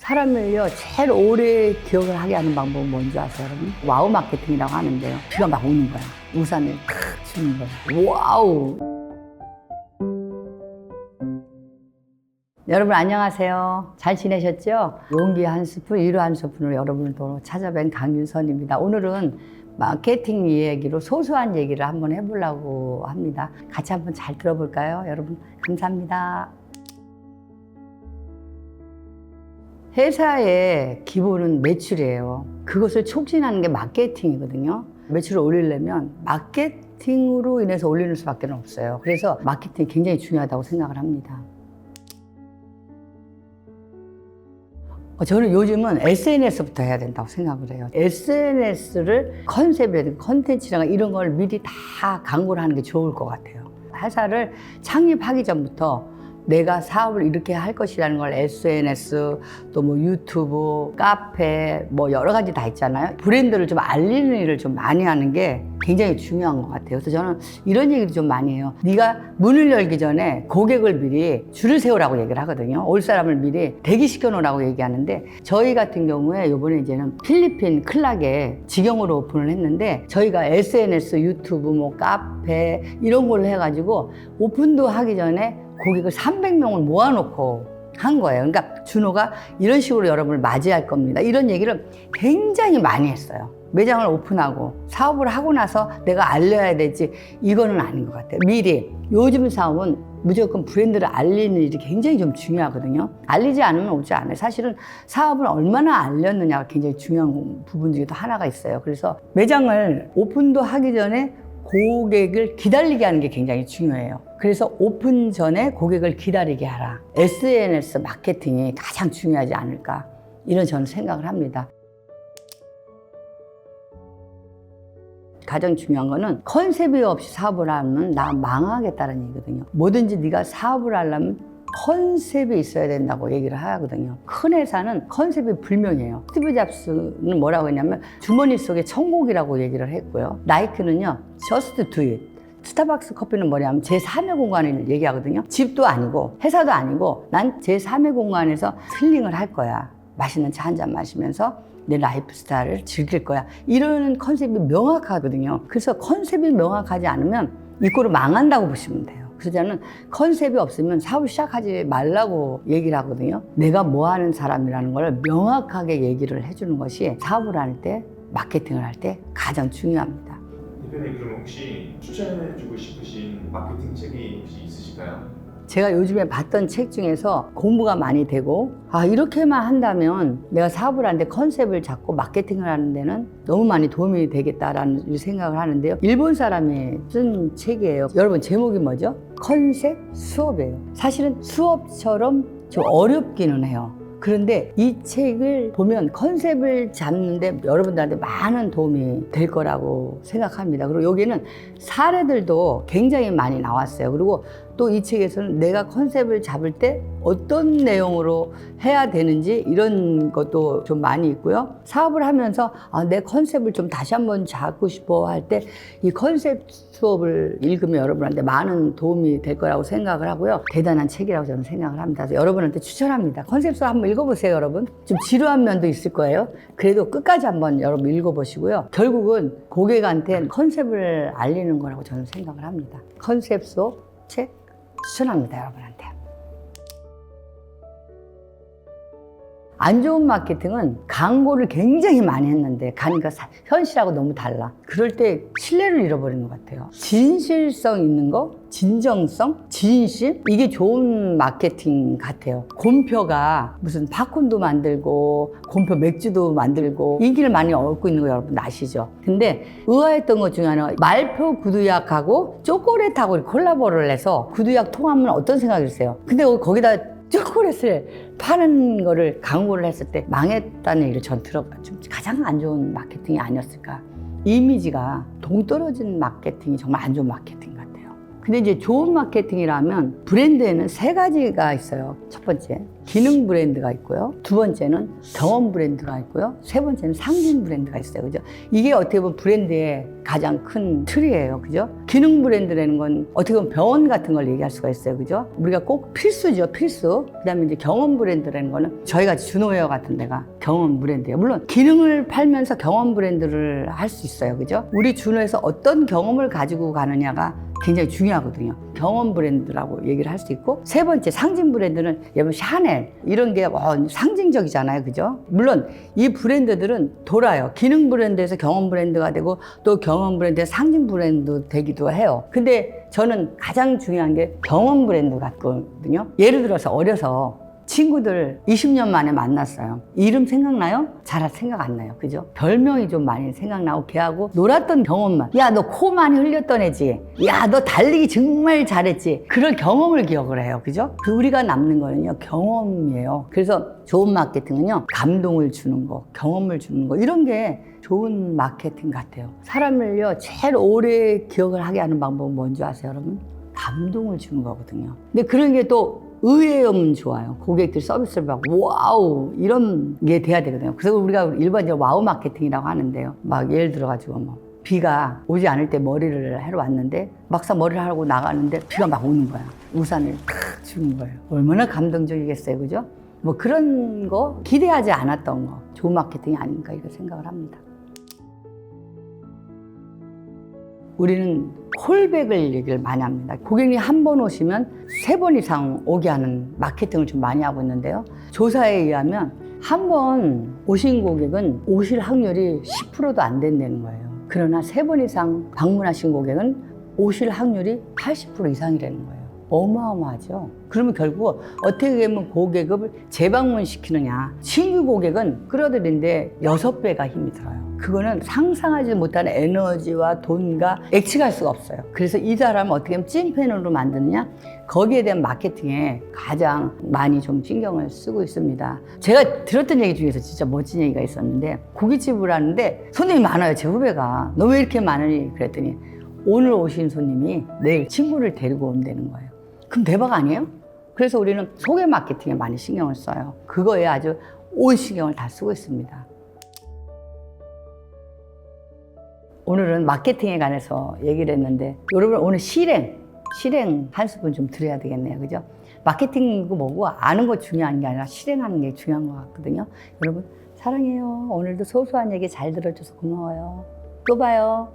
사람을요 제일 오래 기억을 하게 하는 방법은 뭔지 아세요, 여러분? 와우 마케팅이라고 하는데요. 비가 막 오는 거야. 우산을 탁 주는 거야. 와우. 여러분 안녕하세요. 잘 지내셨죠? 용기 한 스푼, 위로 한 스푼으로 여러분을 또 찾아뵌 강윤선입니다. 오늘은 마케팅 얘기로 소소한 얘기를 한번 해보려고 합니다. 같이 한번 잘 들어볼까요? 여러분 감사합니다. 회사의 기본은 매출이에요. 그것을 촉진하는 게 마케팅이거든요. 매출을 올리려면 마케팅으로 인해서 올리는 수밖에 없어요. 그래서 마케팅이 굉장히 중요하다고 생각을 합니다. 저는 요즘은 SNS부터 해야 된다고 생각을 해요. SNS를 컨셉이라든가 컨텐츠랑 이런 걸 미리 다 광고를 하는 게 좋을 것 같아요. 회사를 창립하기 전부터 내가 사업을 이렇게 할 것이라는 걸 SNS, 또 뭐 유튜브, 카페, 뭐 여러 가지 다 있잖아요. 브랜드를 좀 알리는 일을 좀 많이 하는 게 굉장히 중요한 것 같아요. 그래서 저는 이런 얘기를 좀 많이 해요. 네가 문을 열기 전에 고객을 미리 줄을 세우라고 얘기를 하거든요. 올 사람을 미리 대기시켜 놓으라고 얘기하는데, 저희 같은 경우에 이번에 이제는 필리핀 클락에 직영으로 오픈을 했는데, 저희가 SNS, 유튜브, 뭐 카페 이런 걸로 해가지고 오픈도 하기 전에 고객을 300명을 모아놓고 한 거예요. 그러니까 준호가 이런 식으로 여러분을 맞이할 겁니다. 이런 얘기를 굉장히 많이 했어요. 매장을 오픈하고 사업을 하고 나서 내가 알려야 되지, 이거는 아닌 것 같아요. 미리. 요즘 사업은 무조건 브랜드를 알리는 일이 굉장히 좀 중요하거든요. 알리지 않으면 오지 않아요. 사실은 사업을 얼마나 알렸느냐가 굉장히 중요한 부분 중에 또 하나가 있어요. 그래서 매장을 오픈도 하기 전에 고객을 기다리게 하는 게 굉장히 중요해요. 그래서 오픈 전에 고객을 기다리게 하라. SNS 마케팅이 가장 중요하지 않을까, 이런 저는 생각을 합니다. 가장 중요한 거는 컨셉이 없이 사업을 하면 나 망하겠다는 얘기거든요. 뭐든지 네가 사업을 하려면 컨셉이 있어야 된다고 얘기를 하거든요. 큰 회사는 컨셉이 불명이에요. 스티브 잡스는 뭐라고 했냐면 주머니 속에 천국이라고 얘기를 했고요. 나이키는요, just do it. 스타벅스 커피는 뭐냐면 제3의 공간을 얘기하거든요. 집도 아니고 회사도 아니고 난 제3의 공간에서 힐링을 할 거야. 맛있는 차 한 잔 마시면서 내 라이프 스타일을 즐길 거야. 이런 컨셉이 명확하거든요. 그래서 컨셉이 명확하지 않으면 이꼴로 망한다고 보시면 돼요. 그래서 저는 컨셉이 없으면 사업을 시작하지 말라고 얘기를 하거든요. 내가 뭐 하는 사람이라는 걸 명확하게 얘기를 해주는 것이 사업을 할 때, 마케팅을 할 때 가장 중요합니다. 대표님, 그럼 혹시 추천해주고 싶으신 마케팅 책이 혹시 있으실까요? 제가 요즘에 봤던 책 중에서 공부가 많이 되고, 이렇게만 한다면 내가 사업을 하는데 컨셉을 잡고 마케팅을 하는 데는 너무 많이 도움이 되겠다라는 생각을 하는데요. 일본 사람이 쓴 책이에요. 여러분, 제목이 뭐죠? 컨셉 수업이에요. 사실은 수업처럼 좀 어렵기는 해요. 그런데 이 책을 보면 컨셉을 잡는데 여러분들한테 많은 도움이 될 거라고 생각합니다. 그리고 여기는 사례들도 굉장히 많이 나왔어요. 그리고 또 이 책에서는 내가 컨셉을 잡을 때 어떤 내용으로 해야 되는지 이런 것도 좀 많이 있고요. 사업을 하면서 내 컨셉을 좀 다시 한번 잡고 싶어 할 때 이 컨셉 수업을 읽으면 여러분한테 많은 도움이 될 거라고 생각을 하고요. 대단한 책이라고 저는 생각을 합니다. 그래서 여러분한테 추천합니다. 컨셉 수업 한번 읽어보세요, 여러분. 좀 지루한 면도 있을 거예요. 그래도 끝까지 한번 여러분 읽어보시고요. 결국은 고객한테 컨셉을 알리는 거라고 저는 생각을 합니다. 컨셉 수업 책 추천합니다, 여러분한테. 안 좋은 마케팅은 광고를 굉장히 많이 했는데 그러니까 현실하고 너무 달라. 그럴 때 신뢰를 잃어버리는 것 같아요. 진실성 있는 거, 진정성, 진심, 이게 좋은 마케팅 같아요. 곰표가 무슨 팝콘도 만들고 곰표 맥주도 만들고 인기를 많이 얻고 있는 거 여러분 아시죠? 근데 의아했던 것 중에 하나가 말표 구두약하고 초콜릿하고 콜라보를 해서 구두약 통하면 어떤 생각이세요? 근데 거기다 초콜릿을 파는 거를 광고를 했을 때 망했다는 얘기를 전 들어봐요. 좀 가장 안 좋은 마케팅이 아니었을까. 이미지가 동떨어진 마케팅이 정말 안 좋은 마케팅 같아요. 근데 이제 좋은 마케팅이라면 브랜드에는 세 가지가 있어요. 첫 번째, 기능 브랜드가 있고요. 두 번째는 경험 브랜드가 있고요. 세 번째는 상징 브랜드가 있어요. 그죠? 이게 어떻게 보면 브랜드의 가장 큰 틀이에요. 그죠? 기능 브랜드라는 건 어떻게 보면 병원 같은 걸 얘기할 수가 있어요. 그죠? 우리가 꼭 필수죠. 필수. 그 다음에 이제 경험 브랜드라는 거는 저희같이 준호웨어 같은 데가 경험 브랜드예요. 물론 기능을 팔면서 경험 브랜드를 할 수 있어요. 그죠? 우리 준호에서 어떤 경험을 가지고 가느냐가 굉장히 중요하거든요. 경험 브랜드라고 얘기를 할 수 있고, 세 번째 상징 브랜드는 예를 들면 샤넬 이런 게 상징적이잖아요. 그죠? 물론 이 브랜드들은 돌아요. 기능 브랜드에서 경험 브랜드가 되고 또 경험 브랜드에서 상징 브랜드 되기도 해요. 근데 저는 가장 중요한 게 경험 브랜드 같거든요. 예를 들어서 어려서 친구들 20년 만에 만났어요. 이름 생각나요? 잘 생각 안 나요. 그죠? 별명이 좀 많이 생각나고 걔하고 놀았던 경험만. 야, 너 코 많이 흘렸던 애지? 야, 너 달리기 정말 잘했지? 그런 경험을 기억을 해요. 그죠? 그 우리가 남는 거는요, 경험이에요. 그래서 좋은 마케팅은요, 감동을 주는 거, 경험을 주는 거, 이런 게 좋은 마케팅 같아요. 사람을요, 제일 오래 기억을 하게 하는 방법은 뭔지 아세요, 여러분? 감동을 주는 거거든요. 근데 그런 게 또 의외면 좋아요. 고객들 서비스를 받고 와우 이런 게 돼야 되거든요. 그래서 우리가 일반적으로 와우 마케팅이라고 하는데요. 막 예를 들어가지고 뭐 비가 오지 않을 때 머리를 하러 왔는데 막상 머리를 하고 나가는데 비가 막 오는 거야. 우산을 탁 주는 거예요. 얼마나 감동적이겠어요, 그죠? 뭐 그런 거 기대하지 않았던 거 좋은 마케팅이 아닌가 이렇게 생각을 합니다. 우리는 콜백을 얘기를 많이 합니다. 고객님 한 번 오시면 3번 이상 오게 하는 마케팅을 좀 많이 하고 있는데요. 조사에 의하면 한 번 오신 고객은 오실 확률이 10%도 안 된다는 거예요. 그러나 3번 이상 방문하신 고객은 오실 확률이 80% 이상이라는 거예요. 어마어마하죠. 그러면 결국 어떻게 하면 고객을 재방문시키느냐. 신규 고객은 끌어들이는데 6배가 힘이 들어요. 그거는 상상하지 못하는 에너지와 돈과 액치가 할 수가 없어요. 그래서 이 사람을 어떻게 하면 찐팬으로 만드느냐, 거기에 대한 마케팅에 가장 많이 좀 신경을 쓰고 있습니다. 제가 들었던 얘기 중에서 진짜 멋진 얘기가 있었는데, 고깃집을 하는데 손님이 많아요. 제 후배가. 너 왜 이렇게 많으니? 그랬더니 오늘 오신 손님이 내일 친구를 데리고 온다는 거예요. 그럼 대박 아니에요? 그래서 우리는 소개 마케팅에 많이 신경을 써요. 그거에 아주 온 신경을 다 쓰고 있습니다. 오늘은 마케팅에 관해서 얘기를 했는데, 여러분 오늘 실행 한 스푼 좀 드려야 되겠네요. 그죠? 마케팅이고 뭐고 아는 거 중요한 게 아니라 실행하는 게 중요한 것 같거든요. 여러분 사랑해요. 오늘도 소소한 얘기 잘 들어줘서 고마워요. 또 봐요.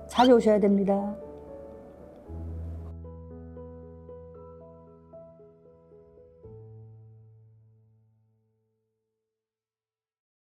자주 오셔야 됩니다.